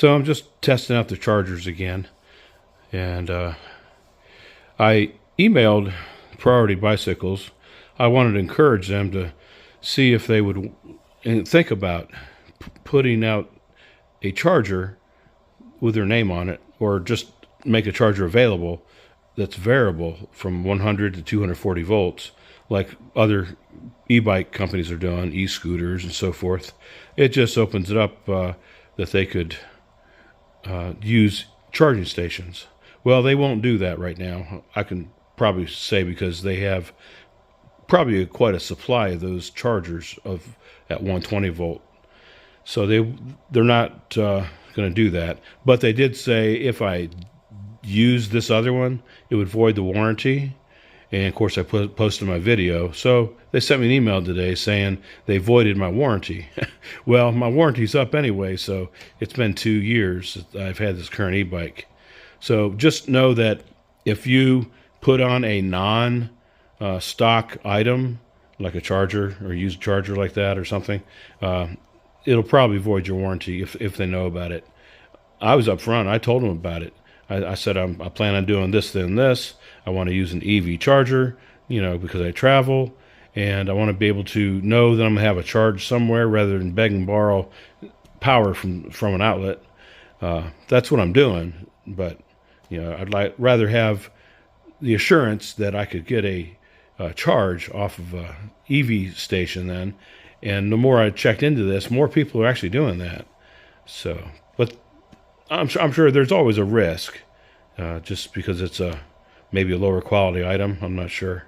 So I'm just testing out the chargers again, and I emailed Priority Bicycles. I wanted to encourage them to see if they would think about putting out a charger with their name on it, or just make a charger available that's variable from 100 to 240 volts, like other e-bike companies are doing, e-scooters and so forth. It just opens it up that they could use charging stations. Well, they won't do that right now. I can probably say, because they have probably quite a supply of those chargers at 120 volt. So they're not going to do that. But they did say if I use this other one, it would void the warranty. And of course I posted my video. So they sent me an email today saying they voided my warranty. Well, my warranty's up anyway, so it's been 2 years that I've had this current e-bike. So just know that if you put on a non-stock item, like a charger or use a charger like that or something, it'll probably void your warranty if they know about it. I was upfront. I told them about it. I said I plan on doing this, then this. I want to use an EV charger, because I travel, and I want to be able to know that I'm going to have a charge somewhere rather than beg and borrow power from an outlet. That's what I'm doing. But I'd rather have the assurance that I could get a charge off of a EV station then. And the more I checked into this, more people are actually doing that. So, but I'm sure there's always a risk, just because it's maybe a lower quality item. I'm not sure.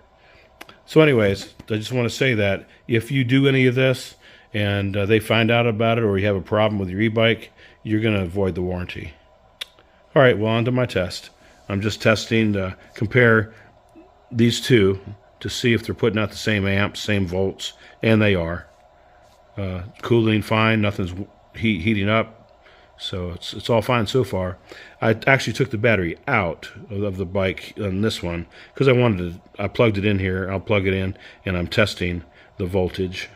So anyways, I just want to say that if you do any of this and they find out about it, or you have a problem with your e-bike, you're going to avoid the warranty. All right, well, on to my test. I'm just testing to compare these two to see if they're putting out the same amps, same volts, and they are. Cooling fine, nothing's heating up. So it's all fine so far. I actually took the battery out of the bike on this one because I plugged it in here. I'll plug it in, and I'm testing the voltage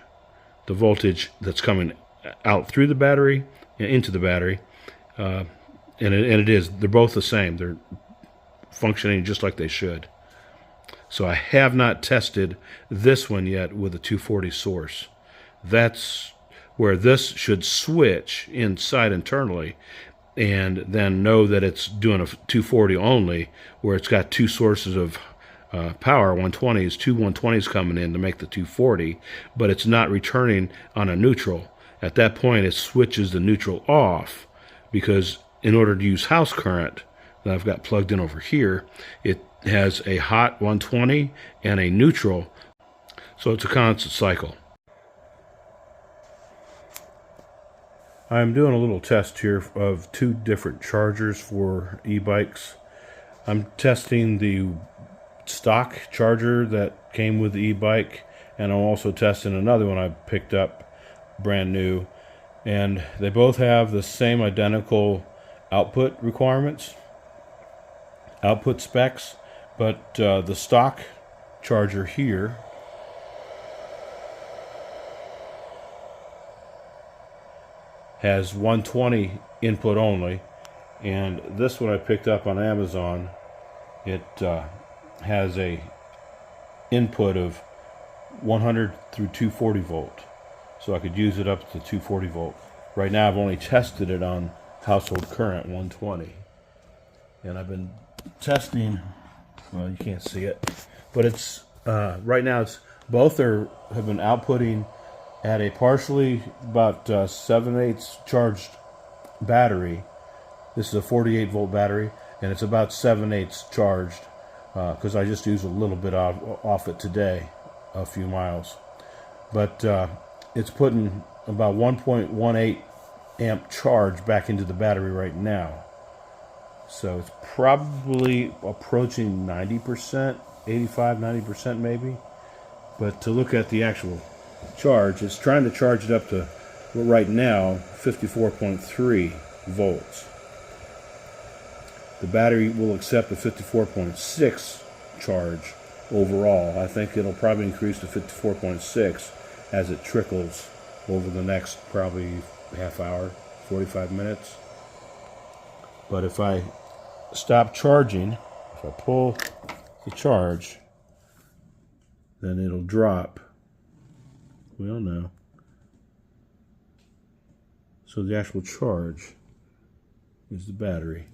that's coming out through the battery and into the battery. And they're both the same. They're functioning just like they should. So I have not tested this one yet with a 240 source. That's where this should switch inside internally, and then know that it's doing a 240 only, where it's got two sources of power, 120s, two 120s coming in to make the 240, but it's not returning on a neutral. At that point, it switches the neutral off, because in order to use house current that I've got plugged in over here, it has a hot 120 and a neutral, so it's a constant cycle. I'm doing a little test here of two different chargers for e-bikes. I'm testing the stock charger that came with the e-bike, and I'm also testing another one I picked up brand new, and they both have the same identical output requirements, output specs, but the stock charger here has 120 input only, and this one I picked up on Amazon, it has a input of 100 through 240 volt, so I could use it up to 240 volt. Right now I've only tested it on household current 120, and I've been testing, well, you can't see it, but it's right now it's both have been outputting at a partially about 7/8 charged battery. This is a 48 volt battery, and it's about 7/8 charged because I just used a little bit off it today, a few miles. But it's putting about 1.18 amp charge back into the battery right now. So it's probably approaching 90%, 85, 90% maybe. But to look at the actual charge, it's trying to charge it up to, well, right now, 54.3 volts. The battery will accept a 54.6 charge overall. I think it'll probably increase to 54.6 as it trickles over the next probably half hour, 45 minutes. But if I stop charging, if I pull the charge, then it'll drop. Well, no. So the actual charge is the battery.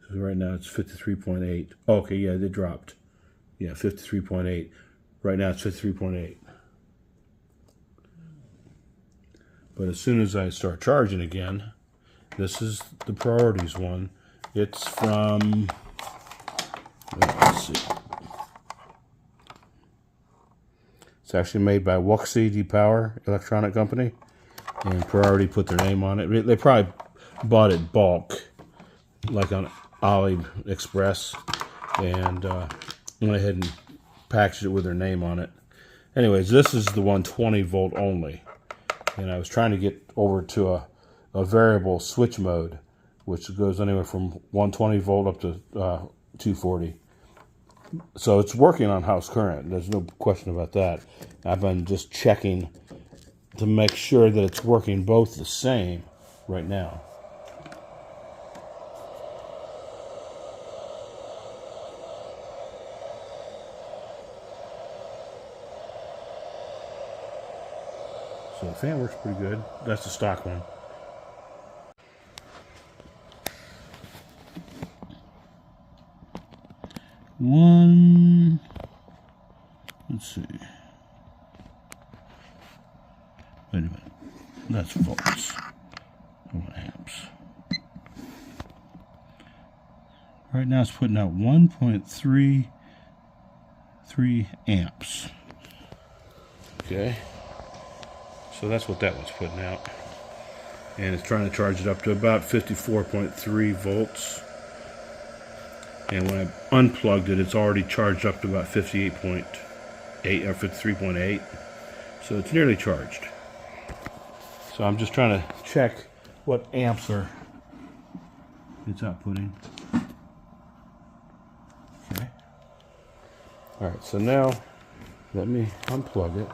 So right now it's 53.8. Okay, yeah, it dropped. Yeah, 53.8. Right now it's 53.8. But as soon as I start charging again, this is the priorities one. It's from, let's see. It's actually made by Wuxi Power Electronic Company. And Priority put their name on it. They probably bought it bulk, like on AliExpress, and went ahead and packaged it with their name on it. Anyways, this is the 120 volt only. And I was trying to get over to a variable switch mode, which goes anywhere from 120 volt up to 240. So it's working on house current. There's no question about that. I've been just checking to make sure that it's working both the same right now. So the fan works pretty good. That's the stock one. Let's see. Wait a minute. That's volts. Amps. Right now it's putting out 1.33 amps. Okay. So that's what that one's putting out. And it's trying to charge it up to about 54.3 volts. And when I unplugged it, it's already charged up to about 58.8 or 53.8. So it's nearly charged. So I'm just trying to check what amps it's outputting. Okay. All right, so now let me unplug it.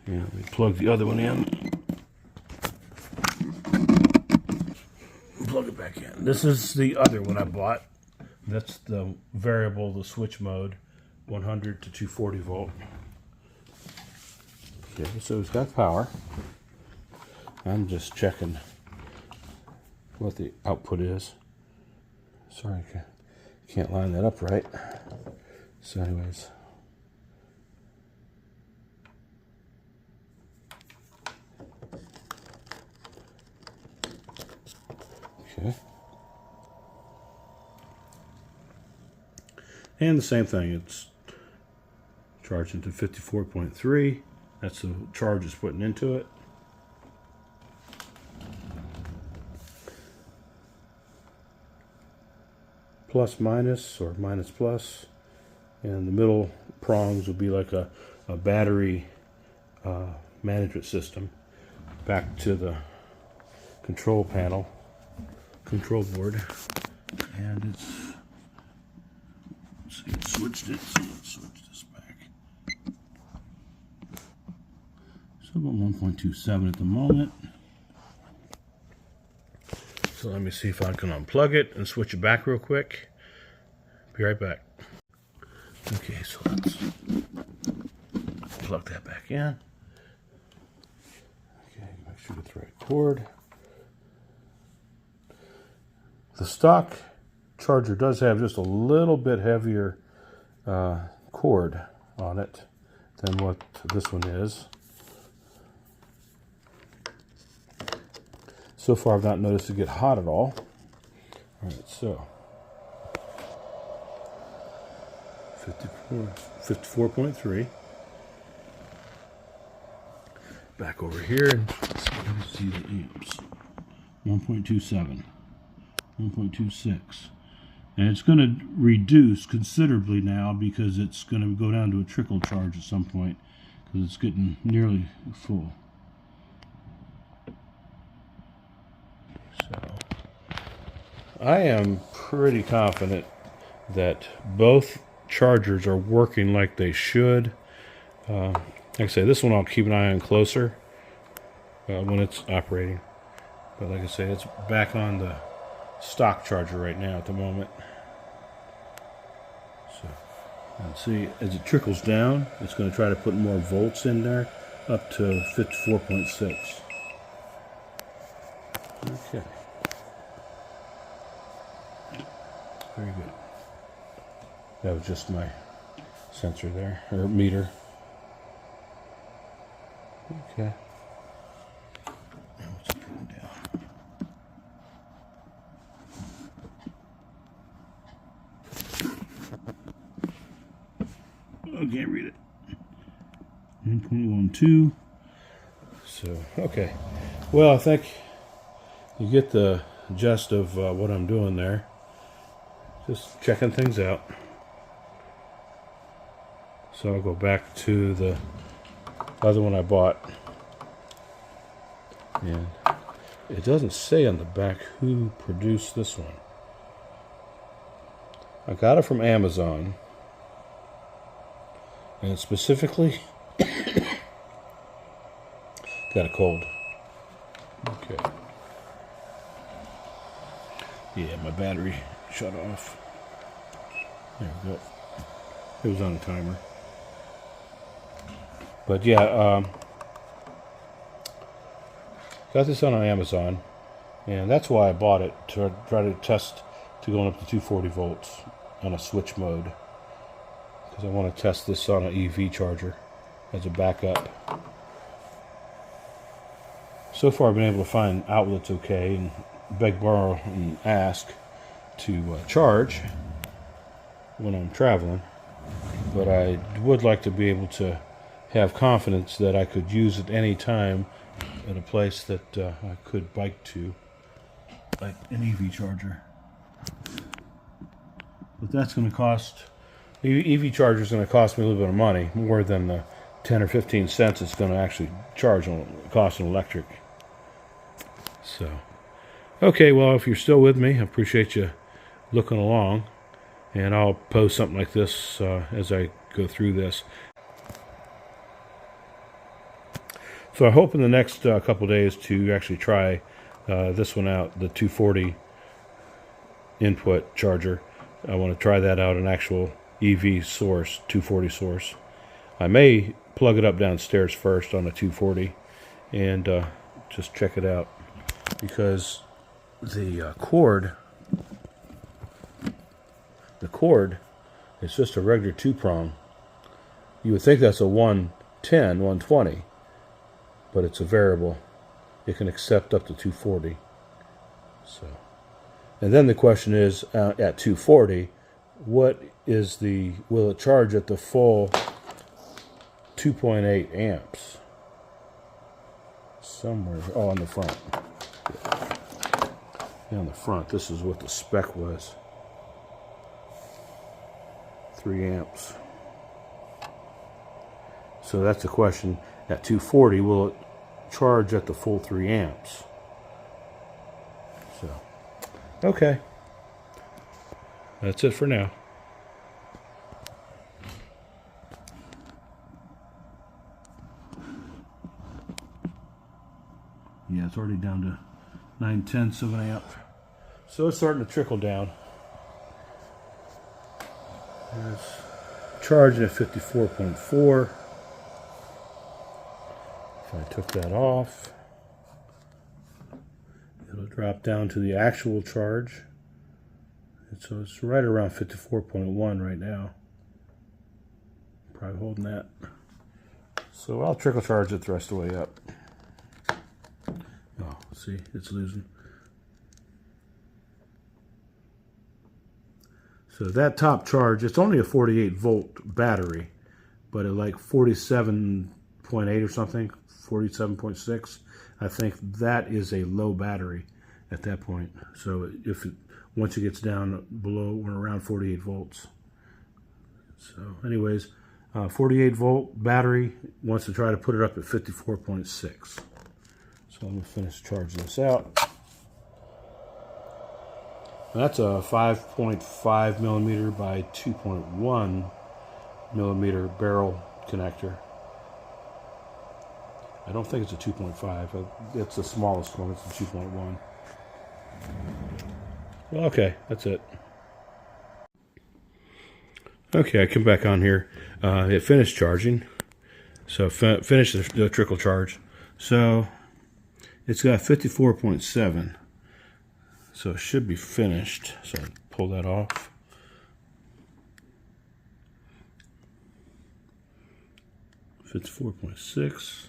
And let me plug the other one in. Plug it back in. This is the other one I bought. That's the variable, the switch mode, 100 to 240 volt. Okay, so it's got power. I'm just checking what the output is. Sorry, I can't line that up right. So anyways. Okay. And the same thing, it's charging to 54.3. That's the charge it's putting into it. Plus minus or minus plus. And the middle prongs would be like a battery management system. Back to the control panel, control board. And it's, let's see, it switched it, so let's switch this back. So about 1.27 at the moment. So let me see if I can unplug it and switch it back real quick. Be right back. Okay, so let's plug that back in. Okay, make sure it's the right cord. The stock charger does have just a little bit heavier cord on it than what this one is. So far I've not noticed it get hot at all. Alright, so 54.3. Back over here and see the amps. 1.27, 1.26. And it's going to reduce considerably now because it's going to go down to a trickle charge at some point because it's getting nearly full. So I am pretty confident that both chargers are working like they should. Like I say, this one I'll keep an eye on closer when it's operating. But like I say, it's back on the stock charger right now at the moment. So, and see, as it trickles down, it's going to try to put more volts in there, up to 54.6. Okay. Very good. That was just my sensor there, or meter. Okay. Now let's put it down. I can't read it. 1.12. So, okay. Well, I think you get the gist of what I'm doing there. Just checking things out. So I'll go back to the other one I bought. And it doesn't say on the back who produced this one. I got it from Amazon. And specifically, got a cold. Okay. Yeah, my battery shut off. There we go. It was on a timer. But yeah, got this on Amazon, and that's why I bought it, to try to test to going up to 240 volts on a switch mode, because I want to test this on an EV charger as a backup. So far I've been able to find outlets okay, and beg, borrow, and ask to charge when I'm traveling, but I would like to be able to have confidence that I could use it any time at a place that I could bike to, like an EV charger. But that's going to cost, EV charger is going to cost me a little bit of money, more than the 10 or 15 cents it's going to actually charge on cost an electric. So, okay, well, if you're still with me, I appreciate you looking along, and I'll post something like this as I go through this. So I hope in the next couple days to actually try this one out, the 240 input charger. I want to try that out, an actual EV source, 240 source. I may plug it up downstairs first on a 240 and just check it out, because the cord is just a regular 2-prong. You would think that's a 110, 120. But it's a variable. It can accept up to 240. So, and then the question is, at 240, what is the, will it charge at the full 2.8 amps? Somewhere, oh, on the front. Yeah, on the front, this is what the spec was. 3 amps. So that's the question. At 240, will it charge at the full 3 amps? So, okay. That's it for now. Yeah, it's already down to 9/10 of an amp. So it's starting to trickle down. It's charging at 54.4. If I took that off, it'll drop down to the actual charge. And so it's right around 54.1 right now. Probably holding that. So I'll trickle charge it the rest of the way up. Oh, see, it's losing. So that top charge, it's only a 48 volt battery, but at like 47.8 or something, 47.6, I think that is a low battery at that point. So if it, once it gets down below or around 48 volts. So anyways, 48 volt battery, wants to try to put it up at 54.6. So I'm going to finish charging this out. And that's a 5.5 millimeter by 2.1 millimeter barrel connector. I don't think it's a 2.5. It's the smallest one. It's a 2.1. Well, okay, that's it. Okay, I come back on here. It finished charging. So finished the trickle charge. So it's got 54.7. So it should be finished. So I'll pull that off. $54.6.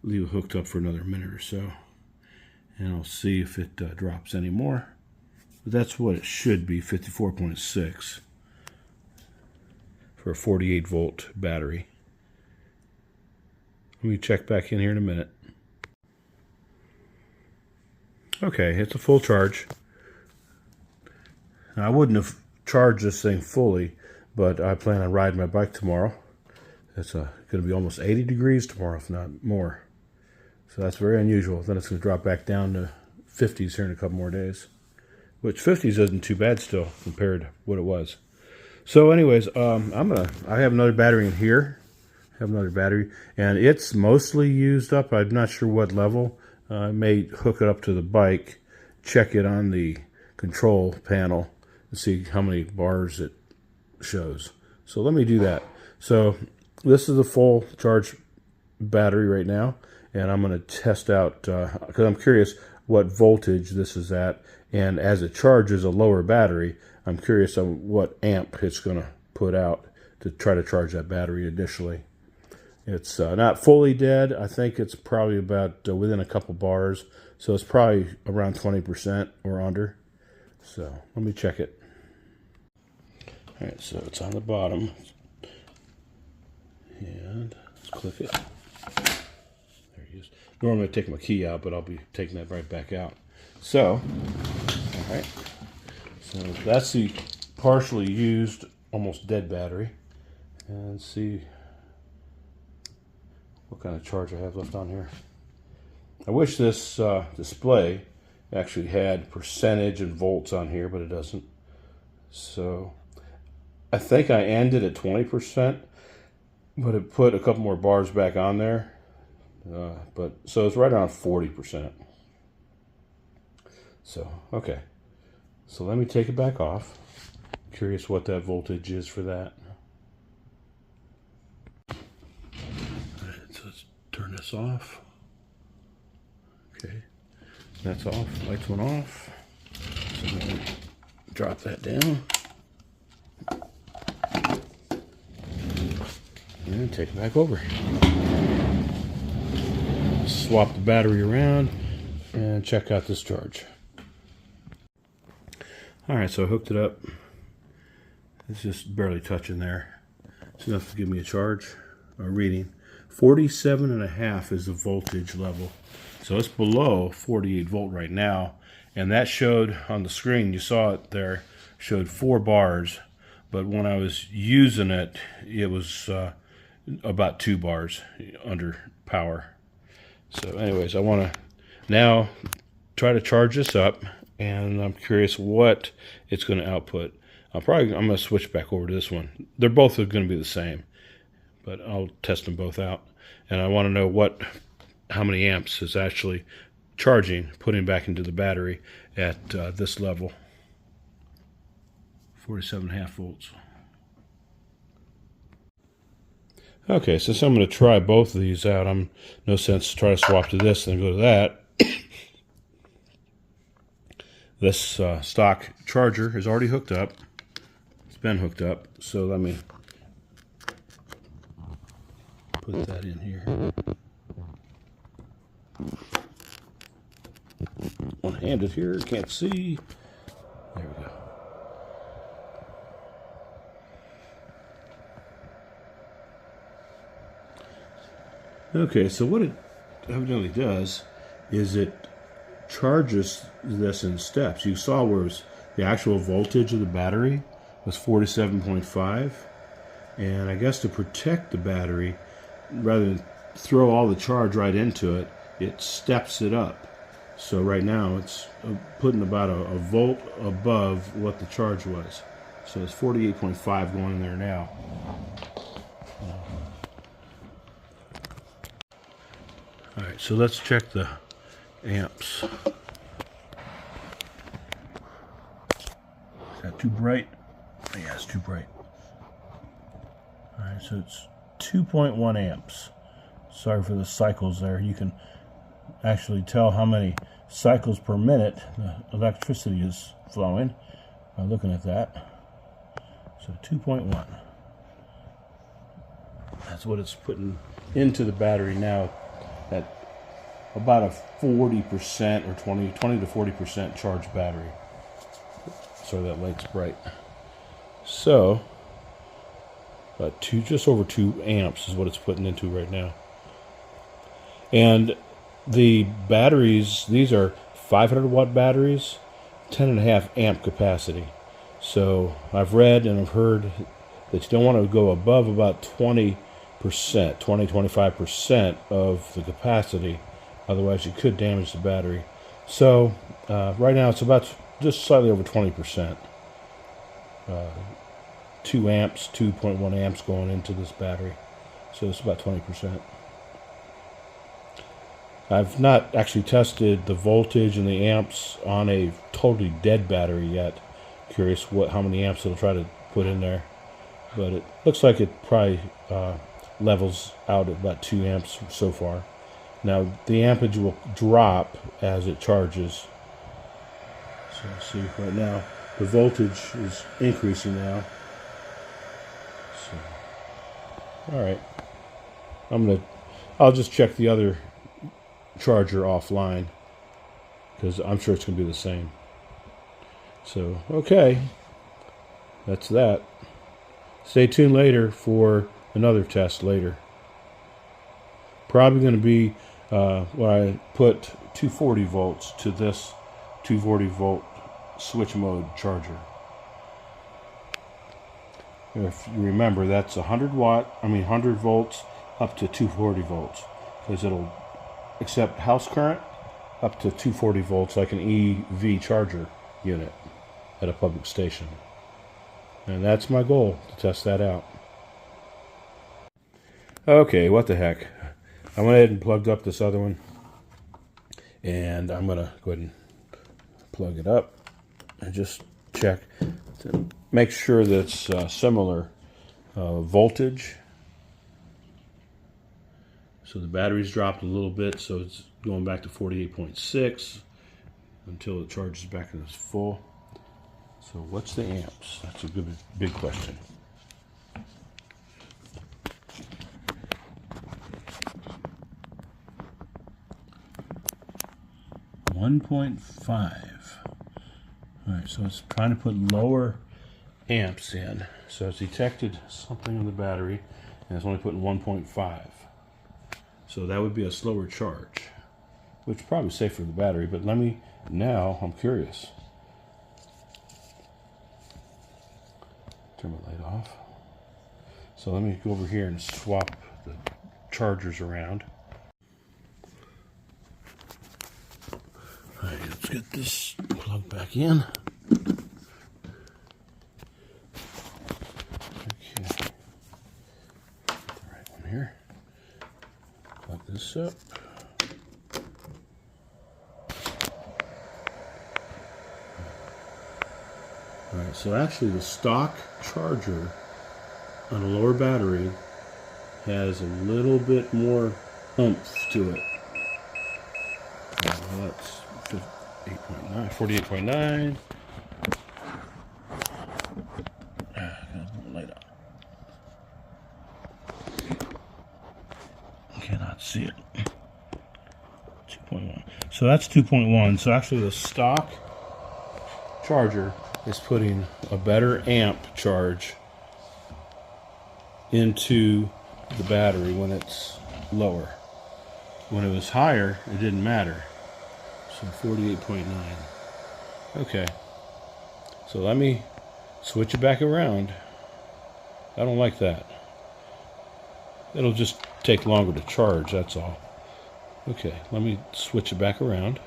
Leave it hooked up for another minute or so, and I'll see if it drops any more. But that's what it should be, 54.6 for a 48 volt battery. Let me check back in here in a minute. Okay, it's a full charge. Now, I wouldn't have charged this thing fully, but I plan on riding my bike tomorrow. It's going to be almost 80 degrees tomorrow, if not more. So that's very unusual. Then it's going to drop back down to 50s here in a couple more days. Which 50s isn't too bad still compared to what it was. So anyways, I have another battery in here. I have another battery, and it's mostly used up. I'm not sure what level. I may hook it up to the bike, check it on the control panel, and see how many bars it shows. So let me do that. So this is a full charge battery right now, and I'm going to test out, because I'm curious what voltage this is at, and as it charges a lower battery, I'm curious on what amp it's going to put out to try to charge that battery initially. It's not fully dead. I think it's probably about within a couple bars, so it's probably around 20% or under. So let me check it. All right, so it's on the bottom, and let's click it. There it is. Normally I take my key out, but I'll be taking that right back out. So, all right. So that's the partially used, almost dead battery. And let's see what kind of charge I have left on here. I wish this display actually had percentage and volts on here, but it doesn't. So I think I ended at 20%, but it put a couple more bars back on there. So it's right around 40%. So, okay. So let me take it back off. Curious what that voltage is for that. So let's turn this off. Okay, that's off. Lights went off. So I'm going to drop that down. And take it back over. Swap the battery around and check out this charge. Alright, so I hooked it up. It's just barely touching there. It's enough to give me a charge, a reading. 47.5 is the voltage level. So it's below 48 volt right now. And that showed on the screen, you saw it there, showed 4 bars. But when I was using it, it was about 2 bars under power. So anyways, I want to now try to charge this up, and I'm curious what it's going to output. I'm going to switch back over to this one. They're both going to be the same, but I'll test them both out. And I want to know how many amps is actually charging, putting back into the battery at this level. 47.5 volts. Okay, so I'm going to try both of these out. I'm no sense to try to swap to this and go to that. This stock charger is already hooked up. It's been hooked up, so let me put that in here. One-handed here, can't see. There we go. Okay, so what it evidently does is it charges this in steps. You saw where the actual voltage of the battery was 47.5, and I guess to protect the battery, rather than throw all the charge right into it, it steps it up. So right now it's putting about a volt above what the charge was. So it's 48.5 going in there now. All right, so let's check the amps. Is that too bright? Yeah, it's too bright. All right, so it's 2.1 amps. Sorry for the cycles there. You can actually tell how many cycles per minute the electricity is flowing by looking at that. So 2.1. That's what it's putting into the battery now at about a 40% or 20 to 40% charged battery. So that light's bright. So about just over 2 amps is what it's putting into right now. And the batteries, these are 500 watt batteries, 10.5 amp capacity. So I've read and I've heard that you don't want to go above about 25% of the capacity, otherwise you could damage the battery. So right now it's about just slightly over 20%. 2 amps, 2.1 amps going into this battery, so it's about 20%. I've not actually tested the voltage and the amps on a totally dead battery yet. Curious how many amps it'll try to put in there, but it looks like it probably levels out at about 2 amps so far. Now the ampage will drop as it charges. So see right now the voltage is increasing now. So, all right, I'll just check the other charger offline because I'm sure it's going to be the same. So okay, that's that. Stay tuned later for another test later. Probably going to be where I put 240 volts to this 240 volt switch mode charger. If you remember, that's 100 volts up to 240 volts, because it'll accept house current up to 240 volts like an EV charger unit at a public station. And that's my goal, to test that out. Okay, what the heck. I went ahead and plugged up this other one, and I'm going to go ahead and plug it up and just check to make sure that it's similar voltage. So the battery's dropped a little bit, so it's going back to 48.6 until it charges back and it's full. So what's the amps? That's a good big question. .5. All right, so it's trying to put lower amps in. So it's detected something in the battery, and it's only putting 1.5. So that would be a slower charge, which is probably safe for the battery. But I'm curious. Turn the light off. So let me go over here and swap the chargers around. All right, let's get this plugged back in. Okay, get the right one here. Plug this up. All right, so actually the stock charger on a lower battery has a little bit more oomph to it. Well, that's 8.9, 48.9. Light up. Cannot see it. 2.1. So that's 2.1. So actually the stock charger is putting a better amp charge into the battery when it's lower. When it was higher, it didn't matter. So 48.9. Okay. So let me switch it back around. I don't like that. It'll just take longer to charge, that's all. Okay, let me switch it back around.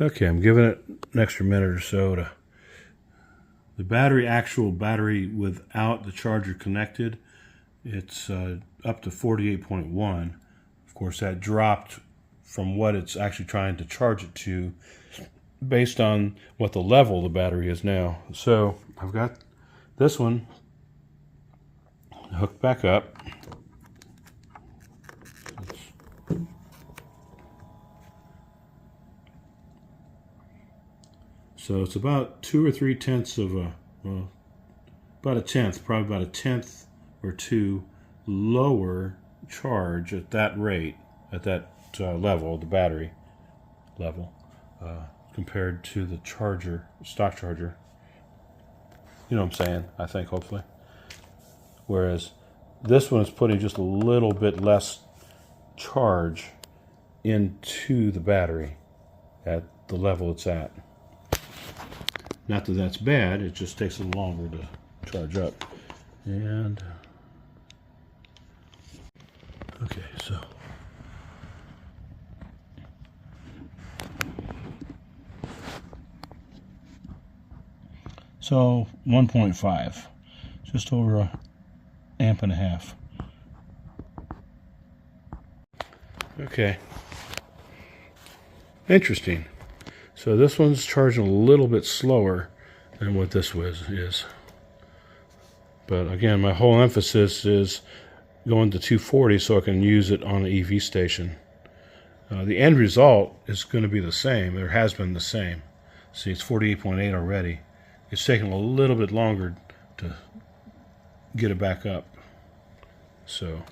Okay, I'm giving it an extra minute or so to the actual battery without the charger connected it's up to 48.1. Of course, that dropped from what it's actually trying to charge it to based on what the level of the battery is now. So I've got this one hooked back up. So it's about 2 or 3 tenths of a, well, about a tenth, probably about a tenth or two lower charge at that rate, at that level, the battery level, compared to the charger, stock charger. You know what I'm saying, I think, hopefully. Whereas this one is putting just a little bit less charge into the battery at the level it's at. Not that that's bad, it just takes a little longer to charge up. And okay, so 1.5, just over a amp and a half. Okay, interesting. So this one's charging a little bit slower than what this is. But again, my whole emphasis is going to 240 so I can use it on an EV station. The end result is going to be the same, or has been the same. See, it's 48.8 already. It's taking a little bit longer to get it back up. So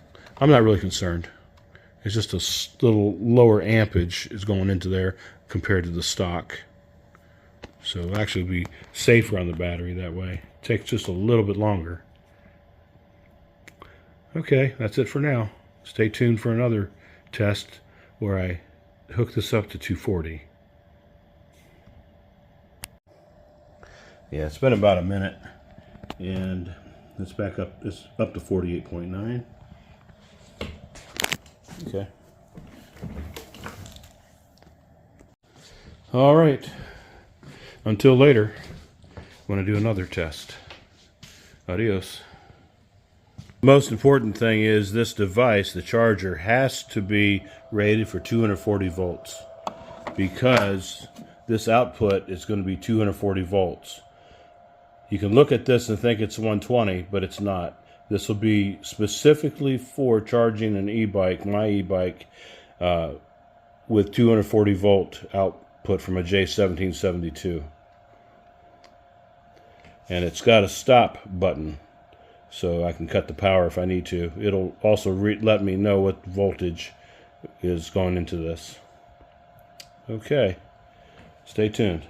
I'm not really concerned. It's just a little lower ampage is going into there compared to the stock. So it'll actually be safer on the battery that way. It takes just a little bit longer. Okay, that's it for now. Stay tuned for another test where I hook this up to 240. Yeah, it's been about a minute, and it's back up. It's up to 48.9. Okay. All right. Until later, I'm going to do another test. Adios. Most important thing is this device, the charger, has to be rated for 240 volts because this output is going to be 240 volts. You can look at this and think it's 120, but it's not. This will be specifically for charging an e-bike, my e-bike, with 240 volt output from a J1772. And it's got a stop button, so I can cut the power if I need to. It'll also let me know what voltage is going into this. Okay, stay tuned.